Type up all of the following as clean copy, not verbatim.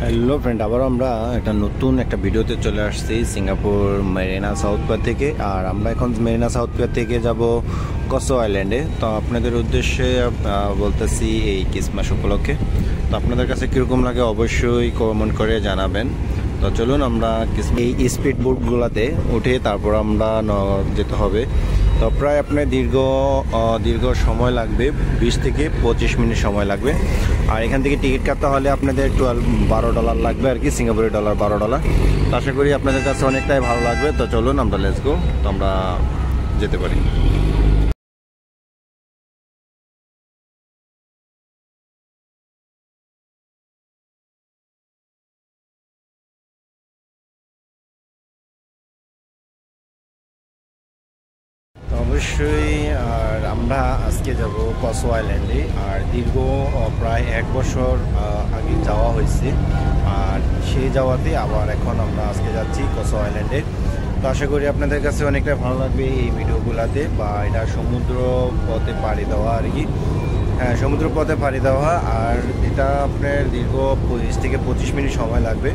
Hello friend, আবার আমরা নতুন একটা ভিডিওতে চলে আসছি সিঙ্গাপুর মেরিনা সাউথ পিয়ার থেকে। আর আমরা এখন মেরিনা সাউথ পিয়ার থেকে যাব কসো আইল্যান্ডে। তো আপনাদের উদ্দেশ্যে বলতেছি এই ক্রিসমাস উপলক্ষে। তো আপনাদের কাছে কীরকম লাগে অবশ্যই কমেন্ট করে জানাবেন। তো চলুন আমরা এই স্পিড বোটগুলোতে উঠে তারপর আমরা যেতে হবে। তো প্রায় আপনার দীর্ঘ সময় লাগবে, 20 থেকে 25 মিনিট সময় লাগবে। আর এখান থেকে টিকিট কাটতে হলে আপনাদের $12 লাগবে আর কি, সিঙ্গাপুরের ডলার $12। তো আশা করি আপনাদের কাছে অনেকটাই ভালো লাগবে। তো চলুন আমরা লেটস গো, তো আমরা যেতে পারি। অবশ্যই। আর আমরা আজকে যাব কসো আইল্যান্ডে। আর দীর্ঘ প্রায় 1 বছর আগে যাওয়া হয়েছে। আর সেই যাওয়াতে আবার এখন আমরা আজকে যাচ্ছি কসো আইল্যান্ডে। তো আশা করি আপনাদের কাছে অনেকটা ভালো লাগবে এই ভিডিওগুলোতে। বা এটা সমুদ্র পথে পাড়ি দেওয়া আর কি। হ্যাঁ, সমুদ্র পথে পাড়ি দেওয়া। আর এটা আপনার দীর্ঘ 20 থেকে 25 মিনিট সময় লাগবে।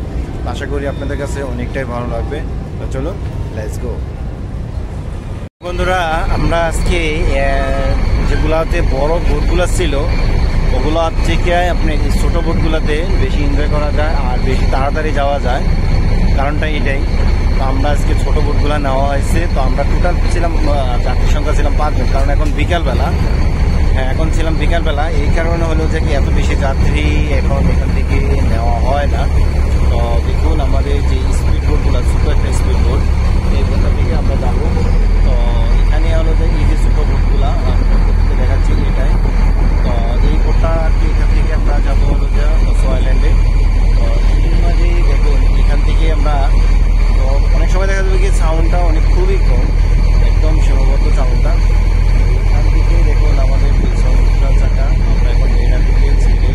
আশা করি আপনাদের কাছে অনেকটাই ভালো লাগবে। তো চলুন লেটস গো। বন্ধুরা, আমরা আজকে যেগুলাতে বড় বোটগুলো ছিল ওগুলো থেকে আপনি ছোট বোটগুলোতে বেশি এনজয় করা যায় আর বেশি তাড়াতাড়ি যাওয়া যায়, কারণটা এটাই। তো আমরা আজকে ছোট বোটগুলো নেওয়া হয়েছে। তো আমরা টোটাল ছিলাম, যাত্রীর সংখ্যা ছিলাম 5 জন। কারণ এখন বিকালবেলা, এখন ছিলাম বিকালবেলা, এই কারণে হলো যে কি এত বেশি যাত্রী এখন এখান থেকে নেওয়া হয় না। তো দেখুন আমাদের যে স্পিড বোটগুলো, ছোটো একটা স্পিড বোট, এই বোটটা থেকে আমরা যাবো। তো এখানে হলো যে এই যে ছোটো বোটগুলা দেখাচ্ছি এটাই। তো এই বোটটা এখান থেকে আমরা যাবো হলো যে কসো আইল্যান্ডে। তো এর মাঝেই দেখুন এখান থেকে আমরা, তো অনেক সময় দেখা যাবে কি সাউন্ডটা খুবই কম, একদম সীমাবদ্ধ সাউন্ডটা। এখান থেকে দেখুন আমাদের সমুদ্র চাকা, আমরা এখন মেরিনা থেকে ছেড়ে,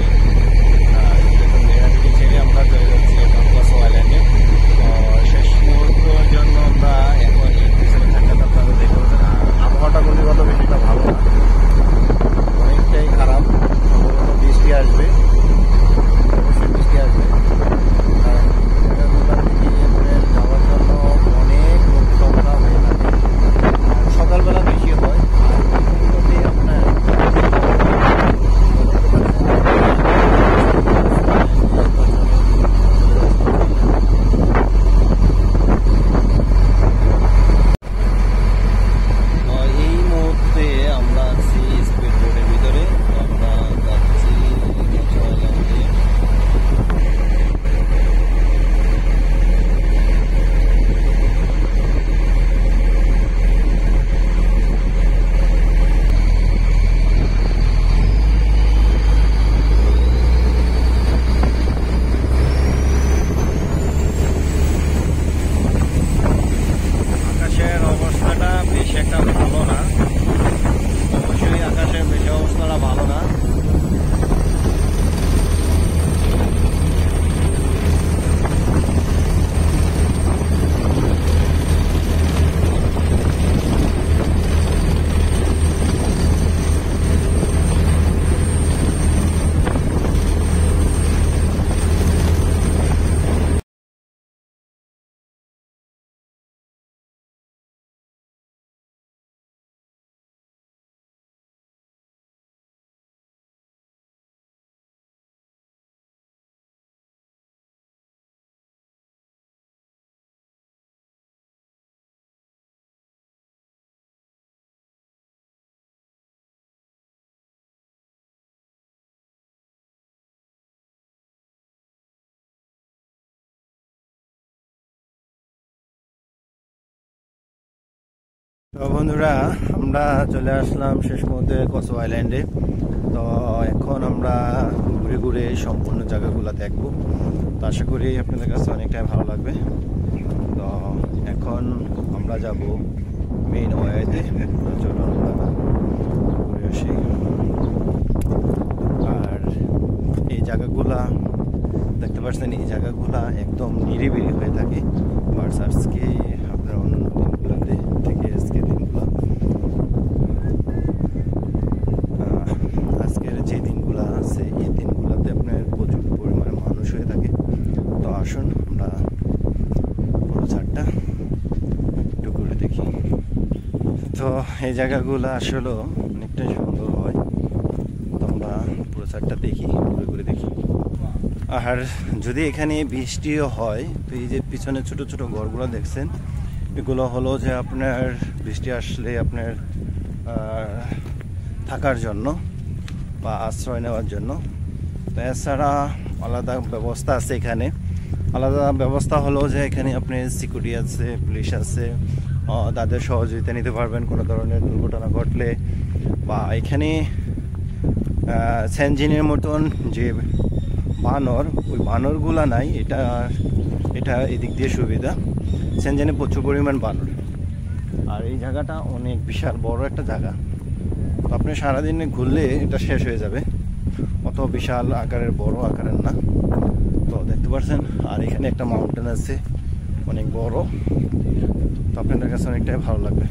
দেখুন মেরিনা থেকে ছেড়ে আমরা চলে যাচ্ছি এখন কসো আইল্যান্ডে। তো শেষ মুহূর্তের জন্য আমরা এখন এই পিছনে চাকাটা আপনারা দেখতে পাচ্ছেন। আর আবহাওয়াটা গুণগত বেশিটা ভালো না, অনেকটাই খারাপ। সম্ভবত বৃষ্টি আসবে, অবশ্যই বৃষ্টি আসবে। কারণ যাওয়ার জন্য অনেক লোক সংখ্যা হয়ে থাকে। সকালবেলা বেশি হয়। আর আপনার এই মুহূর্তে আমরা আছি স্পিড বোটের ভিতরে। আমরা যাচ্ছি কসো আইল্যান্ডে। আকাশের অবস্থাটা বেশি একটা ভালো না, অবশ্যই আকাশের বেশি অবস্থাটা ভালো না। তো বন্ধুরা, আমরা চলে আসলাম শেষ মুহূর্তে কসো আইল্যান্ডে। তো এখন আমরা ঘুরে ঘুরে সম্পূর্ণ জায়গাগুলো দেখবো। তো আশা করি আপনাদের কাছে অনেকটাই ভালো লাগবে। তো এখন আমরা যাব মেইন ওয়েতে। চলুন আমরা ঘুরে আসি। আর এই জায়গাগুলা দেখতে পাচ্ছেন, এই জায়গাগুলা একদম নিরিবিলি হয়ে থাকে। বাট আজকে আপনার অন্য দিনগুলোতে থেকে আজকে দিনগুলো, আজকের যে দিনগুলো আছে এই দিনগুলোতে আপনার প্রচুর পরিমাণে মানুষ হয়ে থাকে। আসুন আমরা পুরো ছাদটা একটু ঘুরে দেখি। তো এই জায়গাগুলো আসলে অনেকটাই সুন্দর হয়, তো আমরা পুরো ছাদটা দেখি, ঘুরে ঘুরে দেখি। আর যদি এখানে বৃষ্টিও হয়, তো এই যে পিছনে ছোট ছোট ঘরগুলো দেখছেন, এগুলো হলো যে আপনার বৃষ্টি আসলে আপনার থাকার জন্য বা আশ্রয় নেওয়ার জন্য। তো এছাড়া আলাদা ব্যবস্থা আছে এখানে। আলাদা ব্যবস্থা হলো যে এখানে আপনি সিকিউরিটি আছে, পুলিশ আছে, তাদের সহযোগিতা নিতে পারবেন কোনো ধরনের দুর্ঘটনা ঘটলে। বা এখানে সেনজিনের মতন যে বানর, ওই বানরগুলা নাই, এটা এদিক দিয়ে সুবিধা। সেনজিনে প্রচুর পরিমাণ বানর, আর এই জায়গাটা অনেক বিশাল বড় একটা জায়গা। তো আপনি সারাদিনে ঘুরলে এটা শেষ হয়ে যাবে, অত বিশাল আকারের, বড় আকারের না। তো দেখতে পাচ্ছেন, আর এখানে একটা মাউন্টেন আছে অনেক বড়, তো আপনাদের কাছে অনেকটাই ভালো লাগবে।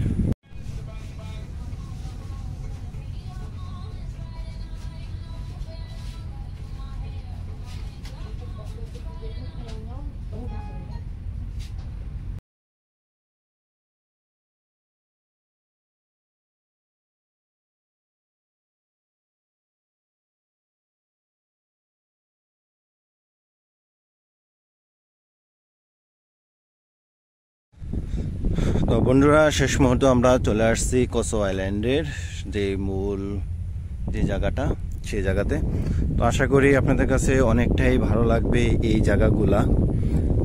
তো বন্ধুরা, শেষ মুহূর্তে আমরা চলে আসছি কোসো আইল্যান্ডের যে মূল যে জায়গাটা, সেই জায়গাতে। তো আশা করি আপনাদের কাছে অনেকটাই ভালো লাগবে এই জায়গাগুলা।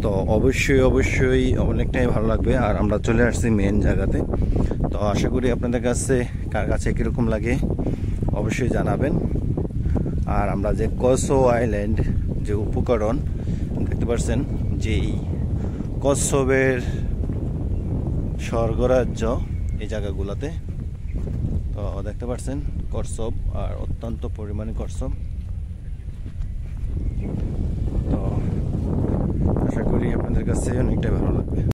তো অবশ্যই অনেকটাই ভালো লাগবে। আর আমরা চলে আসছি মেন জায়গাতে। তো আশা করি আপনাদের কাছে, কার কাছে কীরকম লাগে অবশ্যই জানাবেন। আর আমরা যে কোসো আইল্যান্ড যে উপকরণ দেখতে পাচ্ছেন, যেই কচ্ছপের স্বর্গরাজ্য এই জায়গাগুলোতে, তো দেখতে পাচ্ছেন কচ্ছপ, আর অত্যন্ত পরিমাণে কচ্ছপ। তো আশা করি আপনাদের কাছে অনেকটাই ভালো লাগবে।